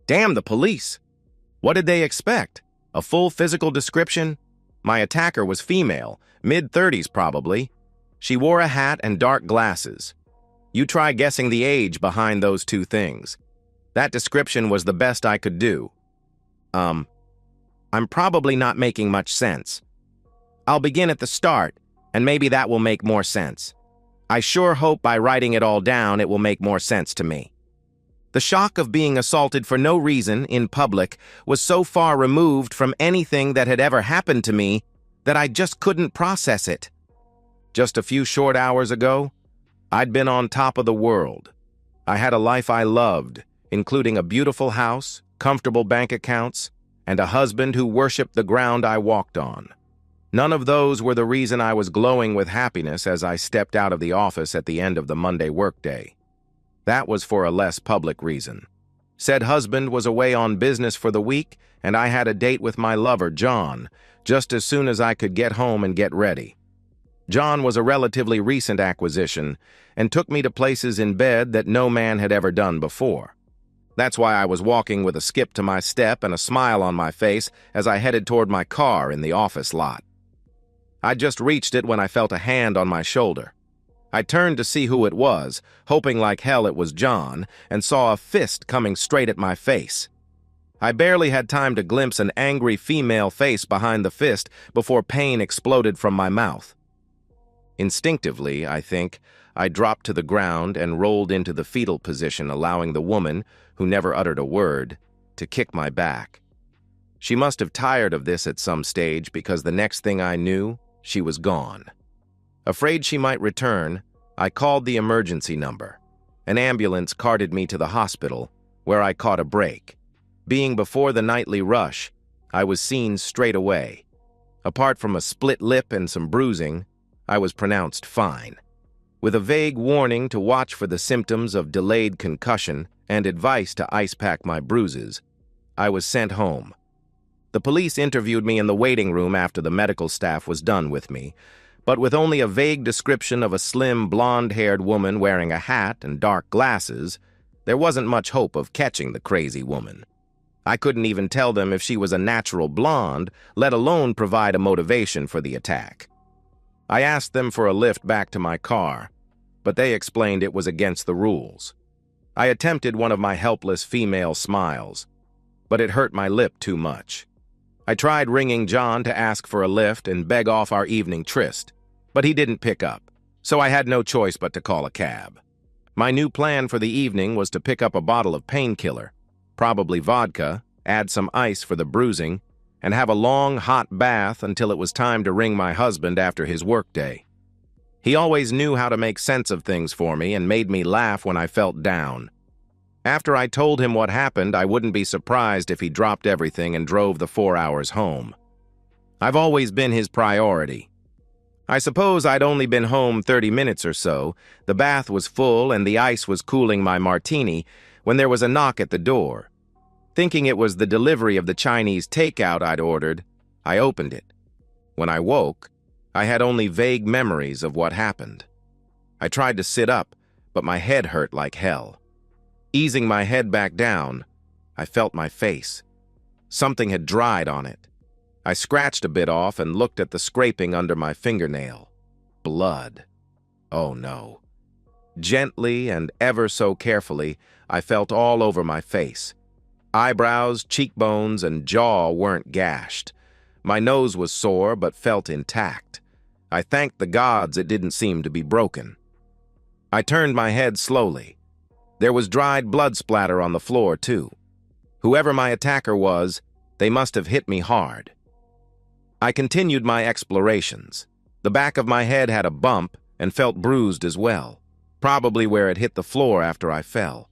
Damn the police! What did they expect? A full physical description? My attacker was female, mid-30s probably. She wore a hat and dark glasses. You try guessing the age behind those two things. That description was the best I could do. I'm probably not making much sense. I'll begin at the start, and maybe that will make more sense. I sure hope by writing it all down it will make more sense to me. The shock of being assaulted for no reason in public was so far removed from anything that had ever happened to me that I just couldn't process it. Just a few short hours ago, I'd been on top of the world. I had a life I loved, including a beautiful house, comfortable bank accounts, and a husband who worshipped the ground I walked on. None of those were the reason I was glowing with happiness as I stepped out of the office at the end of the Monday workday. That was for a less public reason. Said husband was away on business for the week, and I had a date with my lover, John, just as soon as I could get home and get ready. John was a relatively recent acquisition and took me to places in bed that no man had ever done before. That's why I was walking with a skip to my step and a smile on my face as I headed toward my car in the office lot. I just reached it when I felt a hand on my shoulder. I turned to see who it was, hoping like hell it was John, and saw a fist coming straight at my face. I barely had time to glimpse an angry female face behind the fist before pain exploded from my mouth. Instinctively, I think, I dropped to the ground and rolled into the fetal position, allowing the woman, who never uttered a word, to kick my back. She must have tired of this at some stage because the next thing I knew, she was gone. Afraid she might return, I called the emergency number. An ambulance carted me to the hospital, where I caught a break. Being before the nightly rush, I was seen straight away. Apart from a split lip and some bruising, I was pronounced fine. With a vague warning to watch for the symptoms of delayed concussion and advice to ice pack my bruises, I was sent home. The police interviewed me in the waiting room after the medical staff was done with me, but with only a vague description of a slim, blonde-haired woman wearing a hat and dark glasses, there wasn't much hope of catching the crazy woman. I couldn't even tell them if she was a natural blonde, let alone provide a motivation for the attack. I asked them for a lift back to my car, but they explained it was against the rules. I attempted one of my helpless female smiles, but it hurt my lip too much. I tried ringing John to ask for a lift and beg off our evening tryst, but he didn't pick up, so I had no choice but to call a cab. My new plan for the evening was to pick up a bottle of painkiller, probably vodka, add some ice for the bruising, and have a long, hot bath until it was time to ring my husband after his workday. He always knew how to make sense of things for me and made me laugh when I felt down. After I told him what happened, I wouldn't be surprised if he dropped everything and drove the 4 hours home. I've always been his priority. I suppose I'd only been home 30 minutes or so, the bath was full and the ice was cooling my martini, when there was a knock at the door. Thinking it was the delivery of the Chinese takeout I'd ordered, I opened it. When I woke, I had only vague memories of what happened. I tried to sit up, but my head hurt like hell. Easing my head back down, I felt my face. Something had dried on it. I scratched a bit off and looked at the scraping under my fingernail. Blood. Oh no. Gently and ever so carefully, I felt all over my face. Eyebrows, cheekbones, and jaw weren't gashed. My nose was sore but felt intact. I thanked the gods it didn't seem to be broken. I turned my head slowly. There was dried blood splatter on the floor, too. Whoever my attacker was, they must have hit me hard. I continued my explorations. The back of my head had a bump and felt bruised as well, probably where it hit the floor after I fell.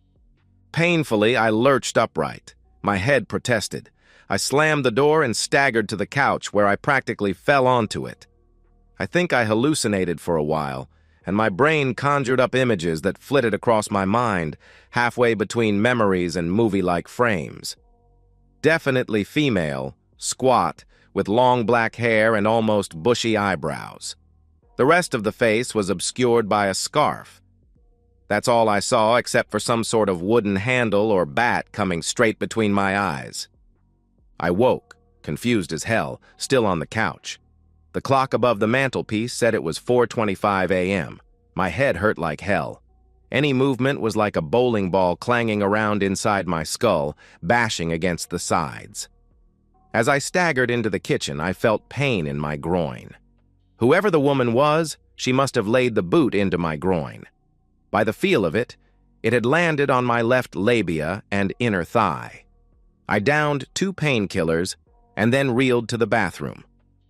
Painfully, I lurched upright. My head protested. I slammed the door and staggered to the couch where I practically fell onto it. I think I hallucinated for a while, and my brain conjured up images that flitted across my mind, halfway between memories and movie-like frames. Definitely female, squat, with long black hair and almost bushy eyebrows. The rest of the face was obscured by a scarf. That's all I saw except for some sort of wooden handle or bat coming straight between my eyes. I woke, confused as hell, still on the couch. The clock above the mantelpiece said it was 4:25 a.m. My head hurt like hell. Any movement was like a bowling ball clanging around inside my skull, bashing against the sides. As I staggered into the kitchen, I felt pain in my groin. Whoever the woman was, she must have laid the boot into my groin. By the feel of it, it had landed on my left labia and inner thigh. I downed 2 painkillers and then reeled to the bathroom.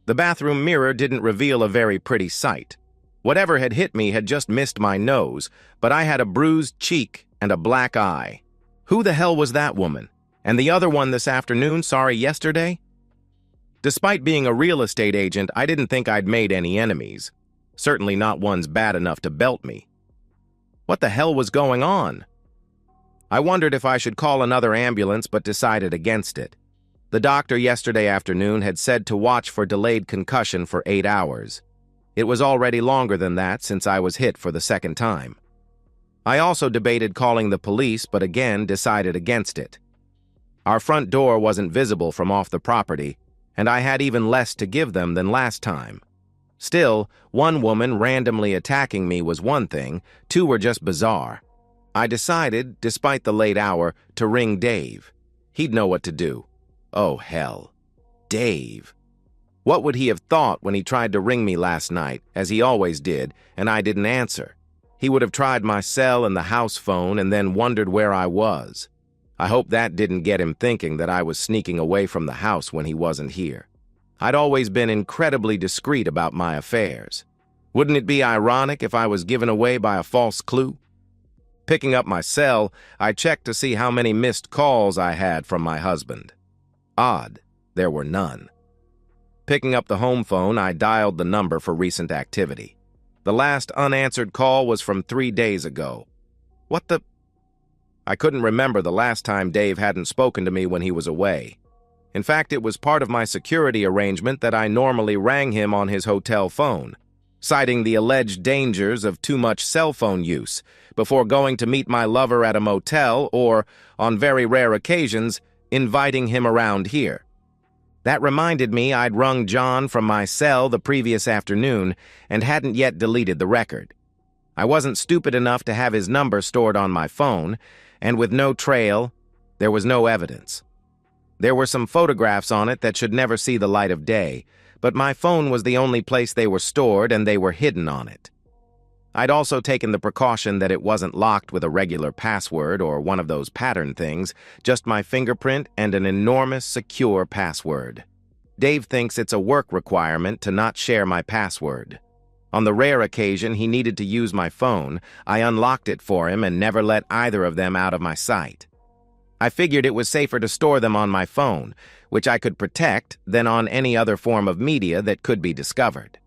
The bathroom mirror didn't reveal a very pretty sight. Whatever had hit me had just missed my nose, but I had a bruised cheek and a black eye. Who the hell was that woman? And the other one this afternoon, sorry, yesterday? Despite being a real estate agent, I didn't think I'd made any enemies. Certainly not ones bad enough to belt me. What the hell was going on? I wondered if I should call another ambulance, but decided against it. The doctor yesterday afternoon had said to watch for delayed concussion for 8 hours. It was already longer than that since I was hit for the second time. I also debated calling the police, but again decided against it. Our front door wasn't visible from off the property, and I had even less to give them than last time. Still, one woman randomly attacking me was one thing, 2 were just bizarre. I decided, despite the late hour, to ring Dave. He'd know what to do. Oh, hell. Dave. What would he have thought when he tried to ring me last night, as he always did, and I didn't answer? He would have tried my cell and the house phone and then wondered where I was. I hope that didn't get him thinking that I was sneaking away from the house when he wasn't here. I'd always been incredibly discreet about my affairs. Wouldn't it be ironic if I was given away by a false clue? Picking up my cell, I checked to see how many missed calls I had from my husband. Odd, there were none. Picking up the home phone, I dialed the number for recent activity. The last unanswered call was from 3 days ago. What the... I couldn't remember the last time Dave hadn't spoken to me when he was away. In fact, it was part of my security arrangement that I normally rang him on his hotel phone, citing the alleged dangers of too much cell phone use, before going to meet my lover at a motel or, on very rare occasions, inviting him around here. That reminded me I'd rung John from my cell the previous afternoon and hadn't yet deleted the record. I wasn't stupid enough to have his number stored on my phone, and with no trail, there was no evidence. There were some photographs on it that should never see the light of day, but my phone was the only place they were stored and they were hidden on it. I'd also taken the precaution that it wasn't locked with a regular password or one of those pattern things, just my fingerprint and an enormous, secure password. Dave thinks it's a work requirement to not share my password. On the rare occasion he needed to use my phone, I unlocked it for him and never let either of them out of my sight. I figured it was safer to store them on my phone, which I could protect, than on any other form of media that could be discovered.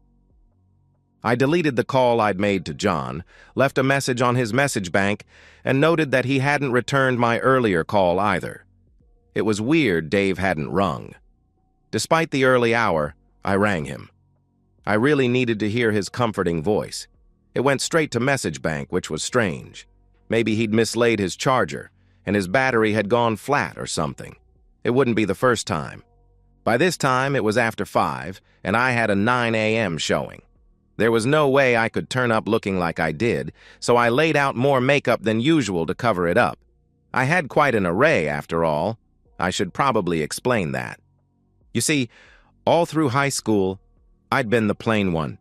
I deleted the call I'd made to John, left a message on his message bank, and noted that he hadn't returned my earlier call either. It was weird Dave hadn't rung. Despite the early hour, I rang him. I really needed to hear his comforting voice. It went straight to message bank, which was strange. Maybe he'd mislaid his charger, and his battery had gone flat or something. It wouldn't be the first time. By this time, it was after 5, and I had a 9 a.m. showing. There was no way I could turn up looking like I did, so I laid out more makeup than usual to cover it up. I had quite an array, after all. I should probably explain that. You see, all through high school, I'd been the plain one.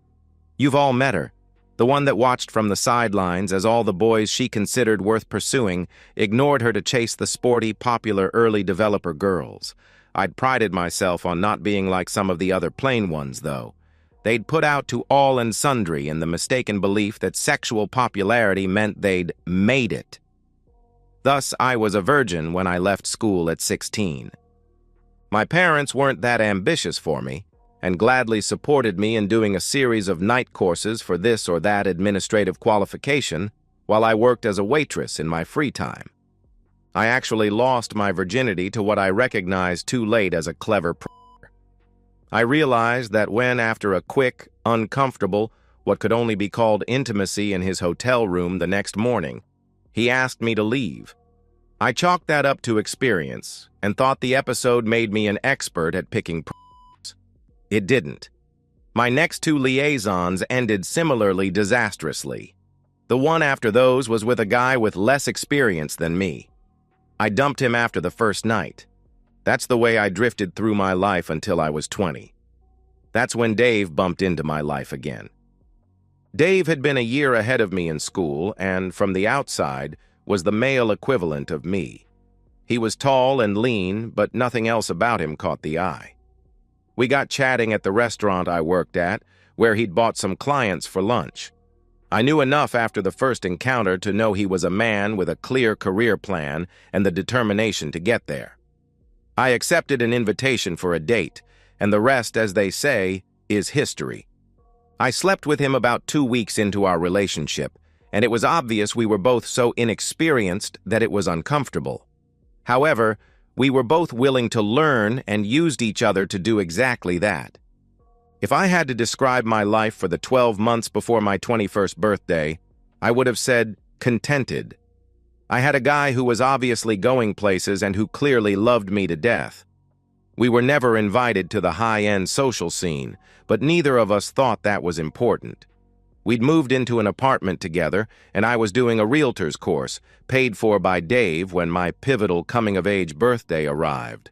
You've all met her. The one that watched from the sidelines as all the boys she considered worth pursuing ignored her to chase the sporty, popular early developer girls. I'd prided myself on not being like some of the other plain ones, though. They'd put out to all and sundry in the mistaken belief that sexual popularity meant they'd made it. Thus, I was a virgin when I left school at 16. My parents weren't that ambitious for me, and gladly supported me in doing a series of night courses for this or that administrative qualification while I worked as a waitress in my free time. I actually lost my virginity to what I recognized too late as a clever I realized that when, after a quick, uncomfortable, what could only be called intimacy in his hotel room the next morning. He asked me to leave. I chalked that up to experience and thought the episode made me an expert at picking pros. It didn't. My next two liaisons ended similarly disastrously. The one after those was with a guy with less experience than me. I dumped him after the first night. That's the way I drifted through my life until I was 20. That's when Dave bumped into my life again. Dave had been a year ahead of me in school and, from the outside, was the male equivalent of me. He was tall and lean, but nothing else about him caught the eye. We got chatting at the restaurant I worked at, where he'd bought some clients for lunch. I knew enough after the first encounter to know he was a man with a clear career plan and the determination to get there. I accepted an invitation for a date, and the rest, as they say, is history. I slept with him about 2 weeks into our relationship, and it was obvious we were both so inexperienced that it was uncomfortable. However, we were both willing to learn and used each other to do exactly that. If I had to describe my life for the 12 months before my 21st birthday, I would have said contented. I had a guy who was obviously going places and who clearly loved me to death. We were never invited to the high-end social scene, but neither of us thought that was important. We'd moved into an apartment together, and I was doing a realtor's course, paid for by Dave when my pivotal coming-of-age birthday arrived.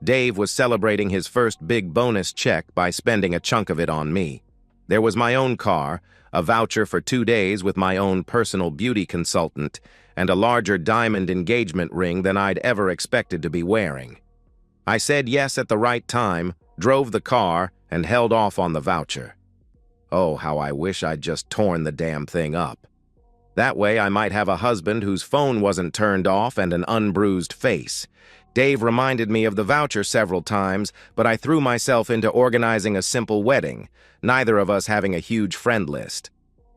Dave was celebrating his first big bonus check by spending a chunk of it on me. There was my own car, a voucher for 2 days with my own personal beauty consultant, and a larger diamond engagement ring than I'd ever expected to be wearing. I said yes at the right time, drove the car, and held off on the voucher. Oh, how I wish I'd just torn the damn thing up. That way I might have a husband whose phone wasn't turned off and an unbruised face. Dave reminded me of the voucher several times, but I threw myself into organizing a simple wedding, neither of us having a huge friend list.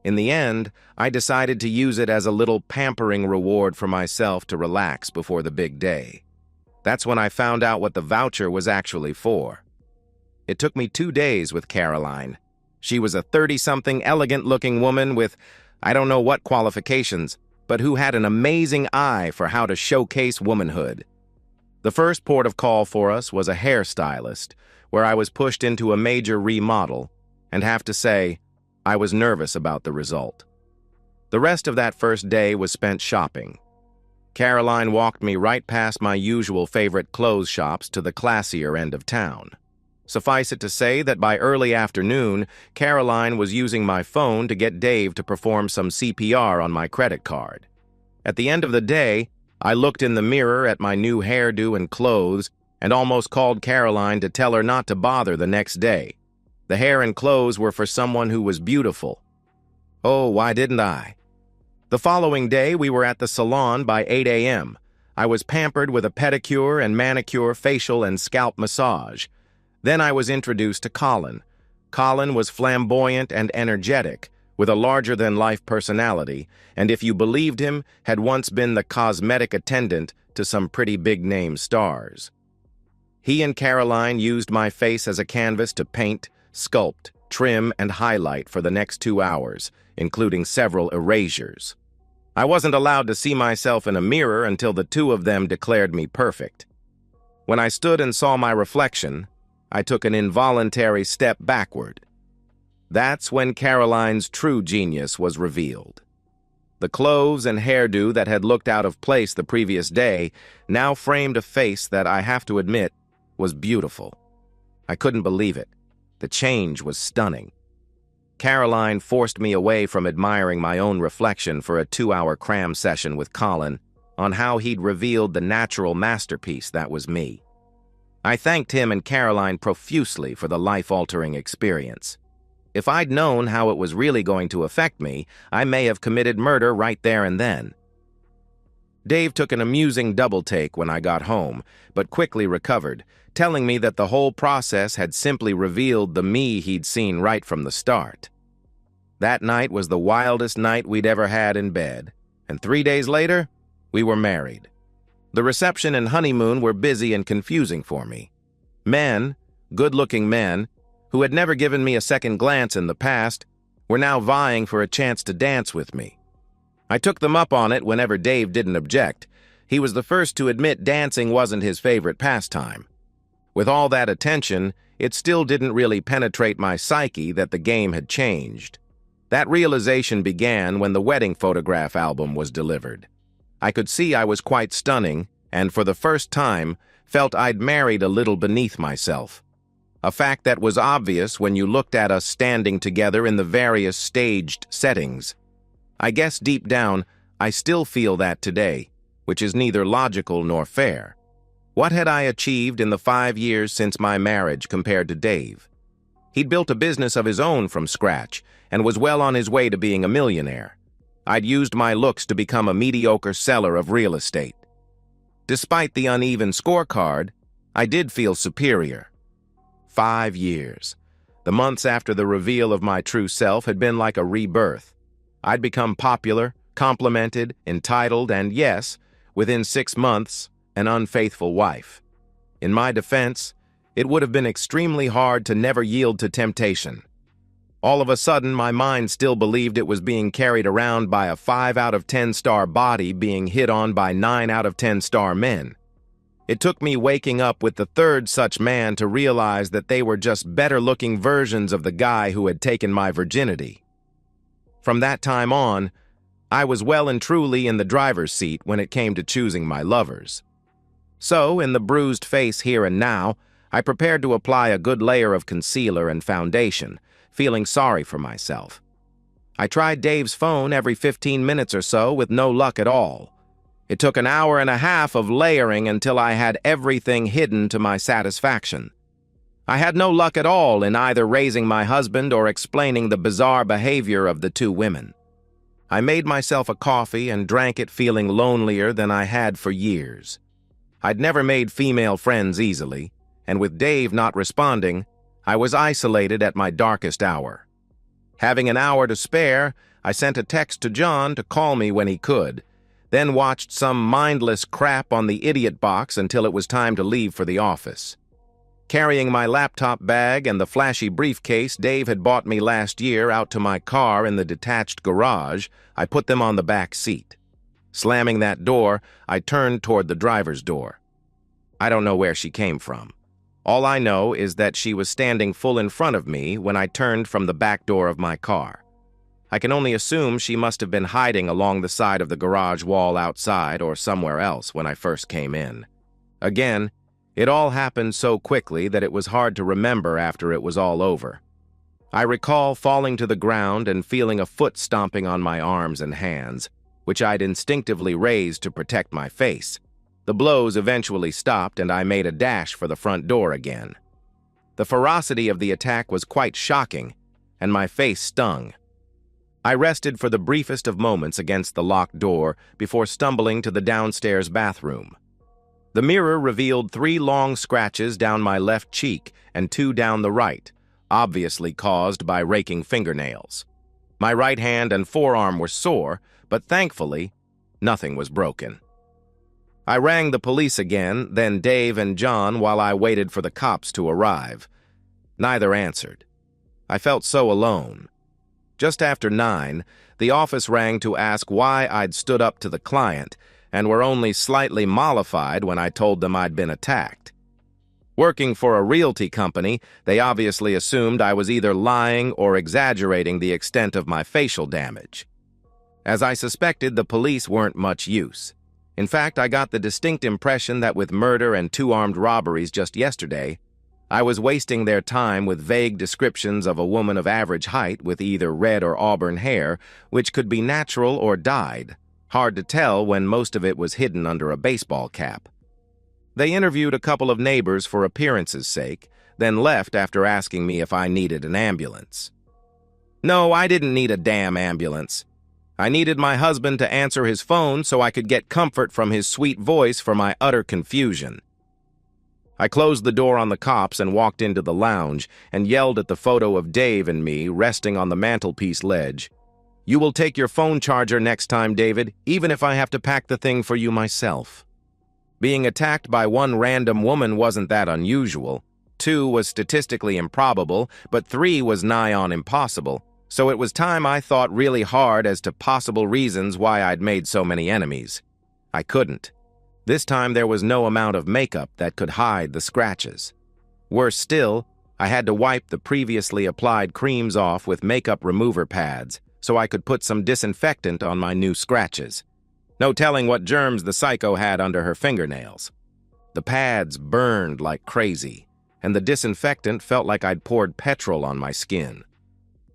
In the end, I decided to use it as a little pampering reward for myself to relax before the big day. That's when I found out what the voucher was actually for. It took me 2 days with Caroline. She was a 30-something, elegant-looking woman with, I don't know what qualifications, but who had an amazing eye for how to showcase womanhood. The first port of call for us was a hairstylist, where I was pushed into a major remodel, and have to say, I was nervous about the result. The rest of that first day was spent shopping. Caroline walked me right past my usual favorite clothes shops to the classier end of town. Suffice it to say that by early afternoon, Caroline was using my phone to get Dave to perform some CPR on my credit card. At the end of the day, I looked in the mirror at my new hairdo and clothes and almost called Caroline to tell her not to bother the next day. The hair and clothes were for someone who was beautiful. Oh, why didn't I? The following day, we were at the salon by 8 a.m. I was pampered with a pedicure and manicure, facial and scalp massage. Then I was introduced to Colin. Colin was flamboyant and energetic, with a larger-than-life personality, and if you believed him, had once been the cosmetic attendant to some pretty big-name stars. He and Caroline used my face as a canvas to paint, sculpt, trim, and highlight for the next 2 hours, including several erasures. I wasn't allowed to see myself in a mirror until the two of them declared me perfect. When I stood and saw my reflection, I took an involuntary step backward. That's when Caroline's true genius was revealed. The clothes and hairdo that had looked out of place the previous day now framed a face that, I have to admit, was beautiful. I couldn't believe it. The change was stunning. Caroline forced me away from admiring my own reflection for a 2-hour cram session with Colin on how he'd revealed the natural masterpiece that was me. I thanked him and Caroline profusely for the life-altering experience. If I'd known how it was really going to affect me, I may have committed murder right there and then. Dave took an amusing double-take when I got home, but quickly recovered, telling me that the whole process had simply revealed the me he'd seen right from the start. That night was the wildest night we'd ever had in bed, and 3 days later, we were married. The reception and honeymoon were busy and confusing for me. Men, good-looking men, who had never given me a second glance in the past, were now vying for a chance to dance with me. I took them up on it whenever Dave didn't object. He was the first to admit dancing wasn't his favorite pastime. With all that attention, it still didn't really penetrate my psyche that the game had changed. That realization began when the wedding photograph album was delivered. I could see I was quite stunning, and for the first time, felt I'd married a little beneath myself. A fact that was obvious when you looked at us standing together in the various staged settings. I guess deep down, I still feel that today, which is neither logical nor fair. What had I achieved in the 5 years since my marriage compared to Dave? He'd built a business of his own from scratch and was well on his way to being a millionaire. I'd used my looks to become a mediocre seller of real estate. Despite the uneven scorecard, I did feel superior. 5 years. The months after the reveal of my true self had been like a rebirth. I'd become popular, complimented, entitled, and yes, within 6 months, an unfaithful wife. In my defense, it would have been extremely hard to never yield to temptation. All of a sudden, my mind still believed it was being carried around by a 5 out of 10 star body being hit on by 9 out of 10 star men. It took me waking up with the third such man to realize that they were just better-looking versions of the guy who had taken my virginity. From that time on, I was well and truly in the driver's seat when it came to choosing my lovers. So, in the bruised face here and now, I prepared to apply a good layer of concealer and foundation, feeling sorry for myself. I tried Dave's phone every 15 minutes or so with no luck at all. It took an hour and a half of layering until I had everything hidden to my satisfaction. I had no luck at all in either raising my husband or explaining the bizarre behavior of the two women. I made myself a coffee and drank it feeling lonelier than I had for years. I'd never made female friends easily, and with Dave not responding, I was isolated at my darkest hour. Having an hour to spare, I sent a text to John to call me when he could, then watched some mindless crap on the idiot box until it was time to leave for the office. Carrying my laptop bag and the flashy briefcase Dave had bought me last year out to my car in the detached garage, I put them on the back seat. Slamming that door, I turned toward the driver's door. I don't know where she came from. All I know is that she was standing full in front of me when I turned from the back door of my car. I can only assume she must have been hiding along the side of the garage wall outside or somewhere else when I first came in. Again, it all happened so quickly that it was hard to remember after it was all over. I recall falling to the ground and feeling a foot stomping on my arms and hands, which I'd instinctively raised to protect my face. The blows eventually stopped and I made a dash for the front door again. The ferocity of the attack was quite shocking, and my face stung. I rested for the briefest of moments against the locked door before stumbling to the downstairs bathroom. The mirror revealed 3 long scratches down my left cheek and 2 down the right, obviously caused by raking fingernails. My right hand and forearm were sore, but thankfully, nothing was broken. I rang the police again, then Dave and John while I waited for the cops to arrive. Neither answered. I felt so alone. Just after 9, the office rang to ask why I'd stood up to the client and were only slightly mollified when I told them I'd been attacked. Working for a realty company, they obviously assumed I was either lying or exaggerating the extent of my facial damage. As I suspected, the police weren't much use. In fact, I got the distinct impression that with murder and 2 armed robberies just yesterday, I was wasting their time with vague descriptions of a woman of average height with either red or auburn hair, which could be natural or dyed. Hard to tell when most of it was hidden under a baseball cap. They interviewed a couple of neighbors for appearance's sake, then left after asking me if I needed an ambulance. No, I didn't need a damn ambulance. I needed my husband to answer his phone so I could get comfort from his sweet voice for my utter confusion. I closed the door on the cops and walked into the lounge and yelled at the photo of Dave and me resting on the mantelpiece ledge. "You will take your phone charger next time, David, even if I have to pack the thing for you myself." Being attacked by 1 random woman wasn't that unusual. 2 was statistically improbable, but 3 was nigh on impossible, So it was time I thought really hard as to possible reasons why I'd made so many enemies. I couldn't. This time there was no amount of makeup that could hide the scratches. Worse still, I had to wipe the previously applied creams off with makeup remover pads so I could put some disinfectant on my new scratches. No telling what germs the psycho had under her fingernails. The pads burned like crazy, and the disinfectant felt like I'd poured petrol on my skin.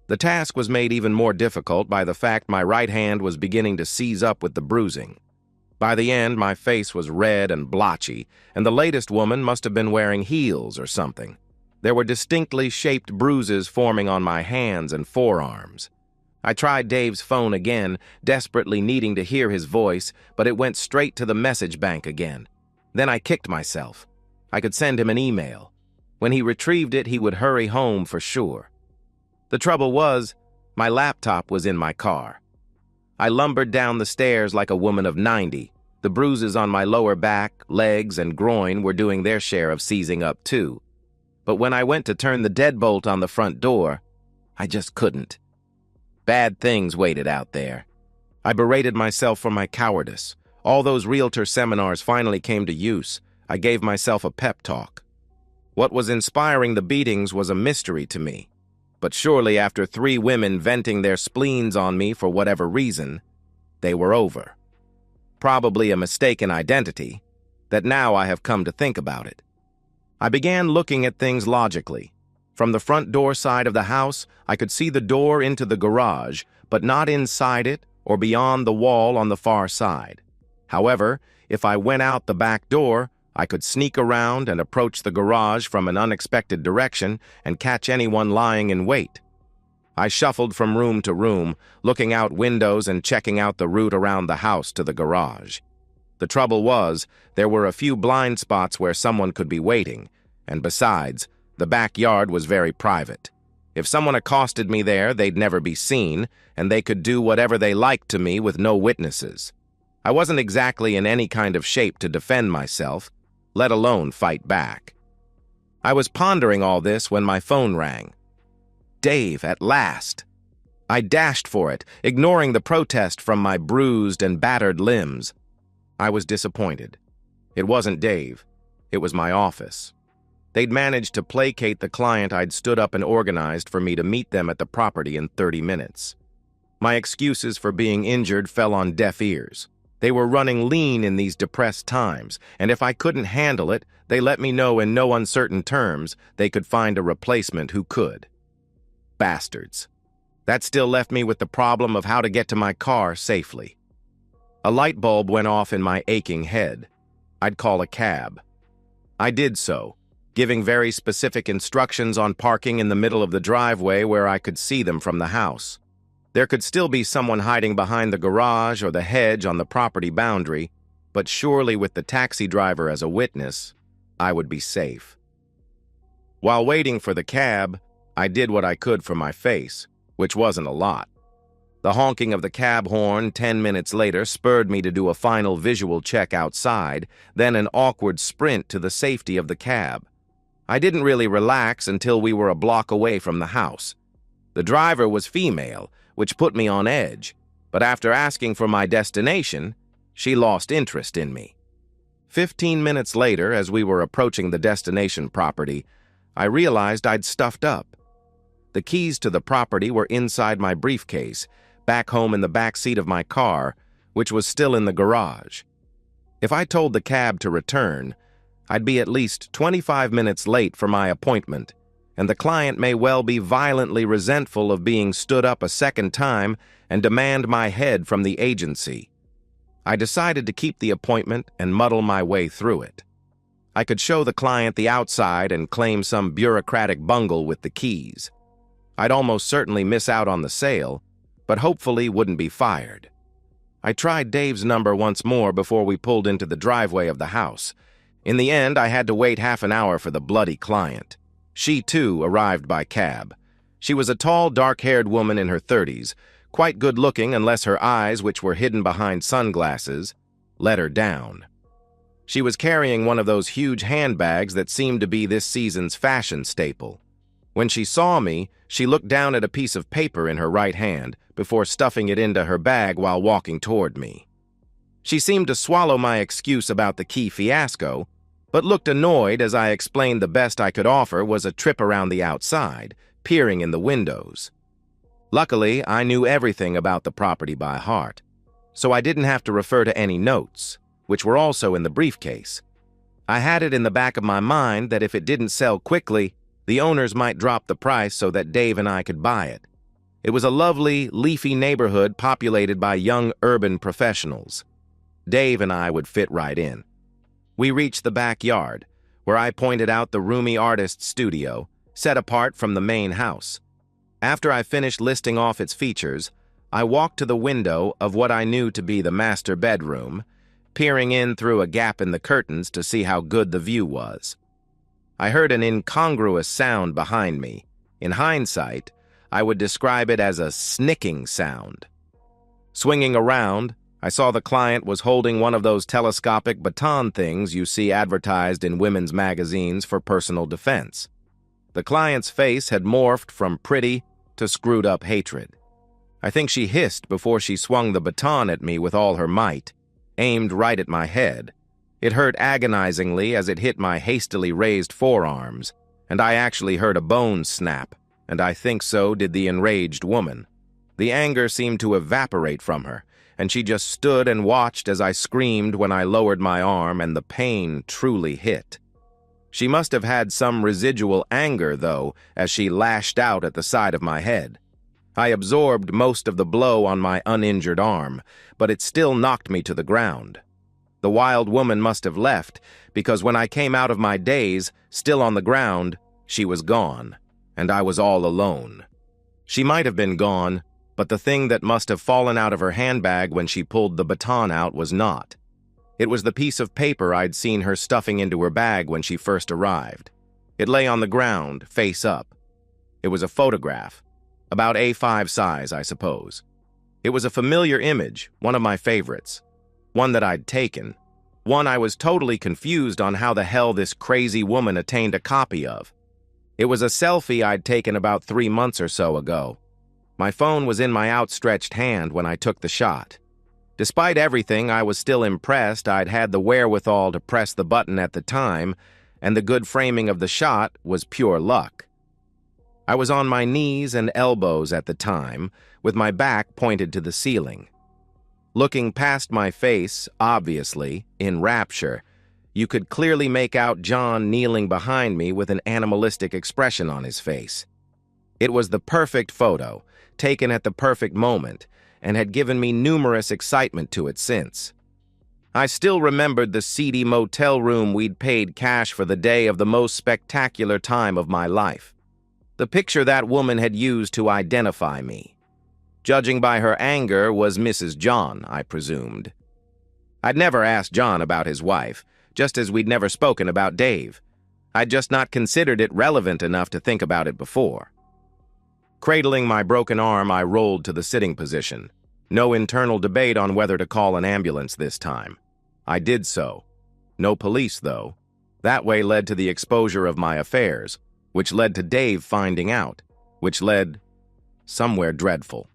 The task was made even more difficult by the fact my right hand was beginning to seize up with the bruising. By the end, my face was red and blotchy, and the latest woman must have been wearing heels or something. There were distinctly shaped bruises forming on my hands and forearms. I tried Dave's phone again, desperately needing to hear his voice, but it went straight to the message bank again. Then I kicked myself. I could send him an email. When he retrieved it, he would hurry home for sure. The trouble was, my laptop was in my car. I lumbered down the stairs like a woman of 90. The bruises on my lower back, legs, and groin were doing their share of seizing up too. But when I went to turn the deadbolt on the front door, I just couldn't. Bad things waited out there. I berated myself for my cowardice. All those realtor seminars finally came to use. I gave myself a pep talk. What was inspiring the beatings was a mystery to me. But surely after 3 women venting their spleens on me for whatever reason, they were over. Probably a mistaken identity, that now I have come to think about it. I began looking at things logically. From the front door side of the house, I could see the door into the garage, but not inside it or beyond the wall on the far side. However, if I went out the back door, I could sneak around and approach the garage from an unexpected direction and catch anyone lying in wait. I shuffled from room to room, looking out windows and checking out the route around the house to the garage. The trouble was, there were a few blind spots where someone could be waiting, and besides, the backyard was very private. If someone accosted me there, they'd never be seen, and they could do whatever they liked to me with no witnesses. I wasn't exactly in any kind of shape to defend myself, let alone fight back. I was pondering all this when my phone rang. Dave, at last. I dashed for it, ignoring the protest from my bruised and battered limbs. I was disappointed. It wasn't Dave. It was my office. They'd managed to placate the client I'd stood up and organized for me to meet them at the property in 30 minutes. My excuses for being injured fell on deaf ears. They were running lean in these depressed times, and if I couldn't handle it, they let me know in no uncertain terms they could find a replacement who could. Bastards. That still left me with the problem of how to get to my car safely. A light bulb went off in my aching head. I'd call a cab. I did so, giving very specific instructions on parking in the middle of the driveway where I could see them from the house. There could still be someone hiding behind the garage or the hedge on the property boundary, but surely with the taxi driver as a witness, I would be safe. While waiting for the cab, I did what I could for my face, which wasn't a lot. The honking of the cab horn 10 minutes later spurred me to do a final visual check outside, then an awkward sprint to the safety of the cab. I didn't really relax until we were a block away from the house. The driver was female, which put me on edge, but after asking for my destination, she lost interest in me. 15 minutes later, as we were approaching the destination property, I realized I'd stuffed up. The keys to the property were inside my briefcase, back home in the back seat of my car, which was still in the garage. If I told the cab to return, I'd be at least 25 minutes late for my appointment, and the client may well be violently resentful of being stood up a second time and demand my head from the agency. I decided to keep the appointment and muddle my way through it. I could show the client the outside and claim some bureaucratic bungle with the keys. I'd almost certainly miss out on the sale, but hopefully wouldn't be fired. I tried Dave's number once more before we pulled into the driveway of the house. In the end, I had to wait half an hour for the bloody client. She, too, arrived by cab. She was a tall, dark-haired woman in her 30s, quite good-looking unless her eyes, which were hidden behind sunglasses, let her down. She was carrying one of those huge handbags that seemed to be this season's fashion staple. When she saw me, she looked down at a piece of paper in her right hand before stuffing it into her bag while walking toward me. She seemed to swallow my excuse about the key fiasco, but looked annoyed as I explained the best I could offer was a trip around the outside, peering in the windows. Luckily, I knew everything about the property by heart, so I didn't have to refer to any notes, which were also in the briefcase. I had it in the back of my mind that if it didn't sell quickly, the owners might drop the price so that Dave and I could buy it. It was a lovely, leafy neighborhood populated by young urban professionals. Dave and I would fit right in. We reached the backyard, where I pointed out the roomy artist's studio, set apart from the main house. After I finished listing off its features, I walked to the window of what I knew to be the master bedroom, peering in through a gap in the curtains to see how good the view was. I heard an incongruous sound behind me. In hindsight, I would describe it as a snicking sound. Swinging around, I saw the client was holding one of those telescopic baton things you see advertised in women's magazines for personal defense. The client's face had morphed from pretty to screwed-up hatred. I think she hissed before she swung the baton at me with all her might, aimed right at my head. It hurt agonizingly as it hit my hastily raised forearms, and I actually heard a bone snap, and I think so did the enraged woman. The anger seemed to evaporate from her, and she just stood and watched as I screamed when I lowered my arm and the pain truly hit. She must have had some residual anger, though, as she lashed out at the side of my head. I absorbed most of the blow on my uninjured arm, but it still knocked me to the ground. The wild woman must have left, because when I came out of my daze, still on the ground, she was gone, and I was all alone. She might have been gone, but the thing that must have fallen out of her handbag when she pulled the baton out was not. It was the piece of paper I'd seen her stuffing into her bag when she first arrived. It lay on the ground, face up. It was a photograph, about A5 size, I suppose. It was a familiar image, one of my favorites. One that I'd taken. One I was totally confused on how the hell this crazy woman attained a copy of. It was a selfie I'd taken about 3 months or so ago. My phone was in my outstretched hand when I took the shot. Despite everything, I was still impressed I'd had the wherewithal to press the button at the time, and the good framing of the shot was pure luck. I was on my knees and elbows at the time, with my back pointed to the ceiling. Looking past my face, obviously, in rapture, you could clearly make out John kneeling behind me with an animalistic expression on his face. It was the perfect photo, taken at the perfect moment, and had given me numerous excitement to it since. I still remembered the seedy motel room we'd paid cash for the day of the most spectacular time of my life. The picture that woman had used to identify me. Judging by her anger, was Mrs. John, I presumed. I'd never asked John about his wife, just as we'd never spoken about Dave. I'd just not considered it relevant enough to think about it before. Cradling my broken arm, I rolled to the sitting position. No internal debate on whether to call an ambulance this time. I did so. No police, though. That way led to the exposure of my affairs, which led to Dave finding out, which led somewhere dreadful.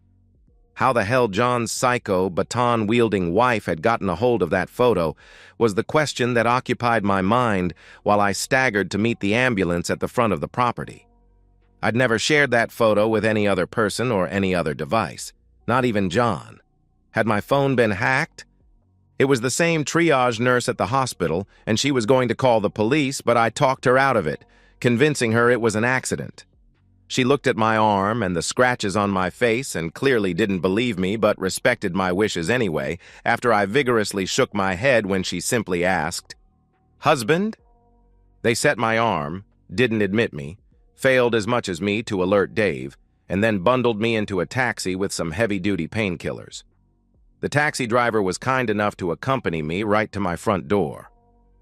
How the hell John's psycho, baton-wielding wife had gotten a hold of that photo was the question that occupied my mind while I staggered to meet the ambulance at the front of the property. I'd never shared that photo with any other person or any other device, not even John. Had my phone been hacked? It was the same triage nurse at the hospital, and she was going to call the police, but I talked her out of it, convincing her it was an accident. She looked at my arm and the scratches on my face and clearly didn't believe me but respected my wishes anyway, after I vigorously shook my head when she simply asked, "Husband?" They set my arm, didn't admit me, failed as much as me to alert Dave, and then bundled me into a taxi with some heavy-duty painkillers. The taxi driver was kind enough to accompany me right to my front door.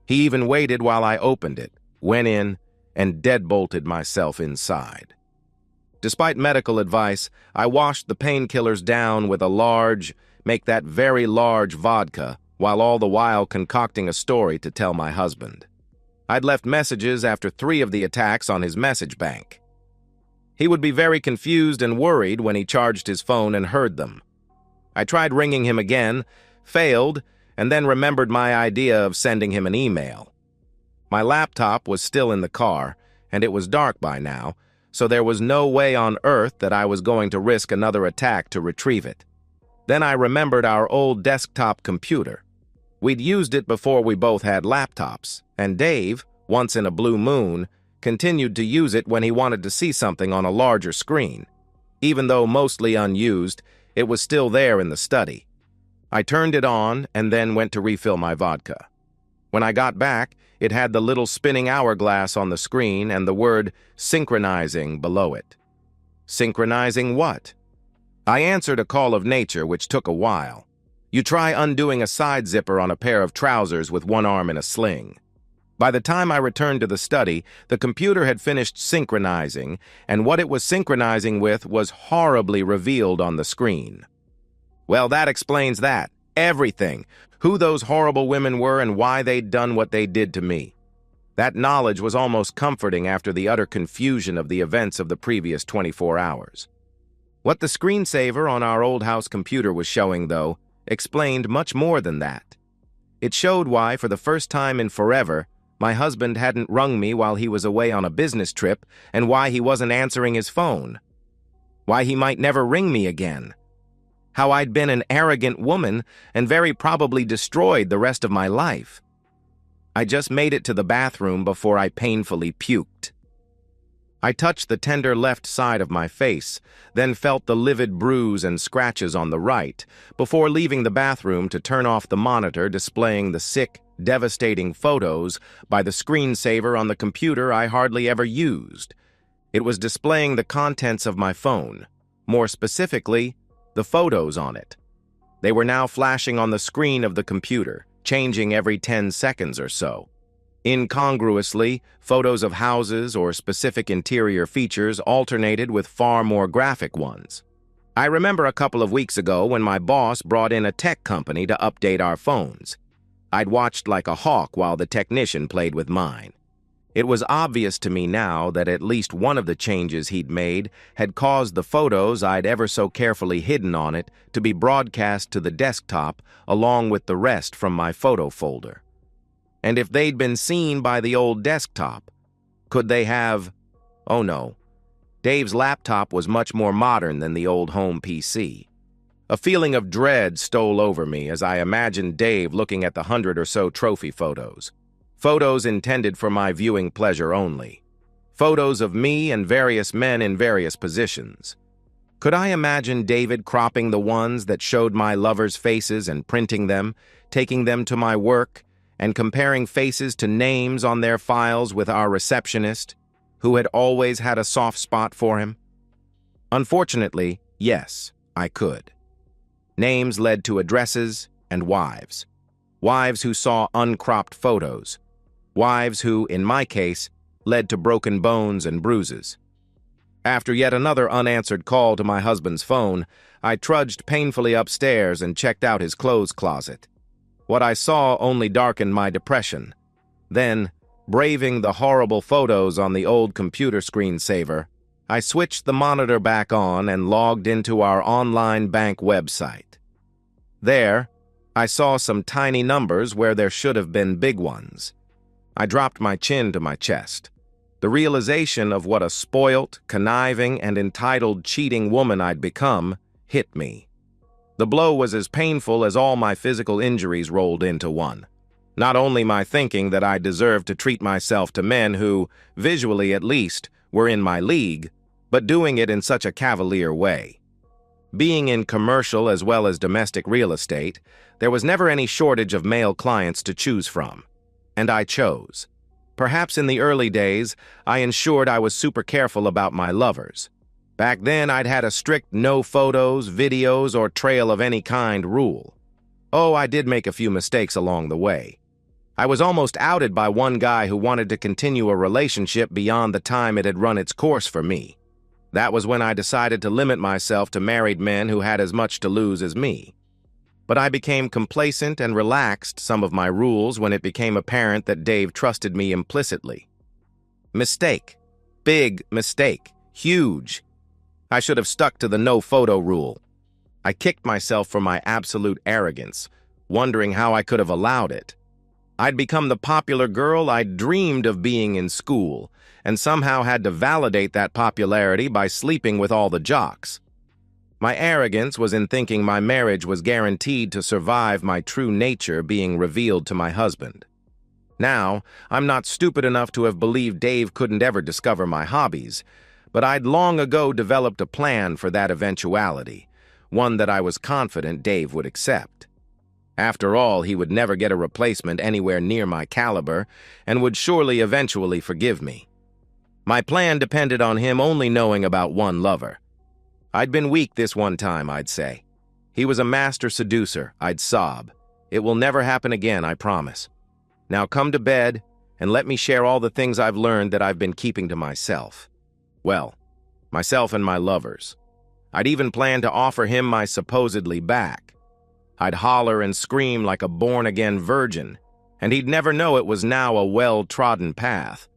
He even waited while I opened it, went in, and deadbolted myself inside. Despite medical advice, I washed the painkillers down with a large, make that very large vodka, while all the while concocting a story to tell my husband. I'd left messages after 3 of the attacks on his message bank. He would be very confused and worried when he charged his phone and heard them. I tried ringing him again, failed, and then remembered my idea of sending him an email. My laptop was still in the car, and it was dark by now, so there was no way on earth that I was going to risk another attack to retrieve it. Then I remembered our old desktop computer. We'd used it before we both had laptops, and Dave, once in a blue moon, continued to use it when he wanted to see something on a larger screen. Even though mostly unused, it was still there in the study. I turned it on and then went to refill my vodka. When I got back, it had the little spinning hourglass on the screen and the word synchronizing below it. Synchronizing what? I answered a call of nature, which took a while. You try undoing a side zipper on a pair of trousers with one arm in a sling. By the time I returned to the study, the computer had finished synchronizing, and what it was synchronizing with was horribly revealed on the screen. Well, that explains that. Everything. Who those horrible women were and why they'd done what they did to me. That knowledge was almost comforting after the utter confusion of the events of the previous 24 hours. What the screensaver on our old house computer was showing, though, explained much more than that. It showed why, for the first time in forever, my husband hadn't rung me while he was away on a business trip, and why he wasn't answering his phone. Why he might never ring me again. How I'd been an arrogant woman and very probably destroyed the rest of my life. I just made it to the bathroom before I painfully puked. I touched the tender left side of my face, then felt the livid bruise and scratches on the right, before leaving the bathroom to turn off the monitor displaying the sick, devastating photos by the screensaver on the computer I hardly ever used. It was displaying the contents of my phone, more specifically, the photos on it. They were now flashing on the screen of the computer, changing every 10 seconds or so. Incongruously, photos of houses or specific interior features alternated with far more graphic ones. I remember a couple of weeks ago when my boss brought in a tech company to update our phones. I'd watched like a hawk while the technician played with mine. It was obvious to me now that at least one of the changes he'd made had caused the photos I'd ever so carefully hidden on it to be broadcast to the desktop along with the rest from my photo folder. And if they'd been seen by the old desktop, could they have... Oh no, Dave's laptop was much more modern than the old home PC. A feeling of dread stole over me as I imagined Dave looking at the 100 or so trophy photos. Photos intended for my viewing pleasure only. Photos of me and various men in various positions. Could I imagine David cropping the ones that showed my lovers' faces and printing them, taking them to my work, and comparing faces to names on their files with our receptionist, who had always had a soft spot for him? Unfortunately, yes, I could. Names led to addresses and wives. Wives who saw uncropped photos. Wives who, in my case, led to broken bones and bruises. After yet another unanswered call to my husband's phone, I trudged painfully upstairs and checked out his clothes closet. What I saw only darkened my depression. Then, braving the horrible photos on the old computer screensaver, I switched the monitor back on and logged into our online bank website. There, I saw some tiny numbers where there should have been big ones. I dropped my chin to my chest. The realization of what a spoilt, conniving, and entitled cheating woman I'd become hit me. The blow was as painful as all my physical injuries rolled into one. Not only my thinking that I deserved to treat myself to men who, visually at least, were in my league, but doing it in such a cavalier way. Being in commercial as well as domestic real estate, there was never any shortage of male clients to choose from. And I chose. Perhaps in the early days, I ensured I was super careful about my lovers. Back then, I'd had a strict no photos, videos, or trail of any kind rule. Oh, I did make a few mistakes along the way. I was almost outed by one guy who wanted to continue a relationship beyond the time it had run its course for me. That was when I decided to limit myself to married men who had as much to lose as me. But I became complacent and relaxed some of my rules when it became apparent that Dave trusted me implicitly. Mistake. Big mistake. Huge. I should have stuck to the no-photo rule. I kicked myself for my absolute arrogance, wondering how I could have allowed it. I'd become the popular girl I'd dreamed of being in school, and somehow had to validate that popularity by sleeping with all the jocks. My arrogance was in thinking my marriage was guaranteed to survive my true nature being revealed to my husband. Now, I'm not stupid enough to have believed Dave couldn't ever discover my hobbies, but I'd long ago developed a plan for that eventuality, one that I was confident Dave would accept. After all, he would never get a replacement anywhere near my caliber and would surely eventually forgive me. My plan depended on him only knowing about one lover. I'd been weak this one time, I'd say. He was a master seducer, I'd sob. It will never happen again, I promise. Now come to bed and let me share all the things I've learned that I've been keeping to myself. Well, myself and my lovers. I'd even planned to offer him my supposedly back. I'd holler and scream like a born-again virgin, and he'd never know it was now a well-trodden path,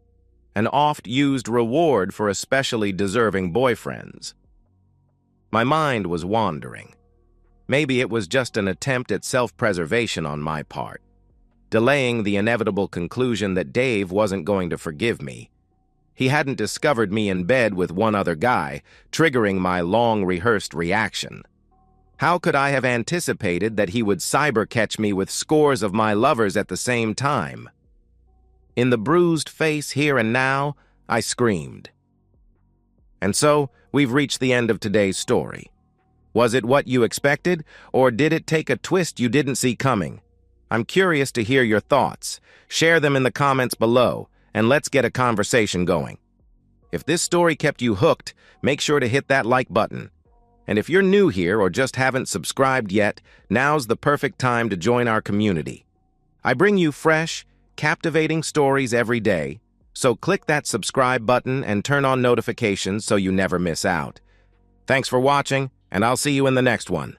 an oft-used reward for especially deserving boyfriends. My mind was wandering. Maybe it was just an attempt at self-preservation on my part, delaying the inevitable conclusion that Dave wasn't going to forgive me. He hadn't discovered me in bed with one other guy, triggering my long-rehearsed reaction. How could I have anticipated that he would cyber-catch me with scores of my lovers at the same time? In the bruised face here and now, I screamed. And so, we've reached the end of today's story. Was it what you expected, or did it take a twist you didn't see coming? I'm curious to hear your thoughts. Share them in the comments below, and let's get a conversation going. If this story kept you hooked, make sure to hit that like button. And if you're new here or just haven't subscribed yet, now's the perfect time to join our community. I bring you fresh, captivating stories every day, so click that subscribe button and turn on notifications so you never miss out. Thanks for watching, and I'll see you in the next one.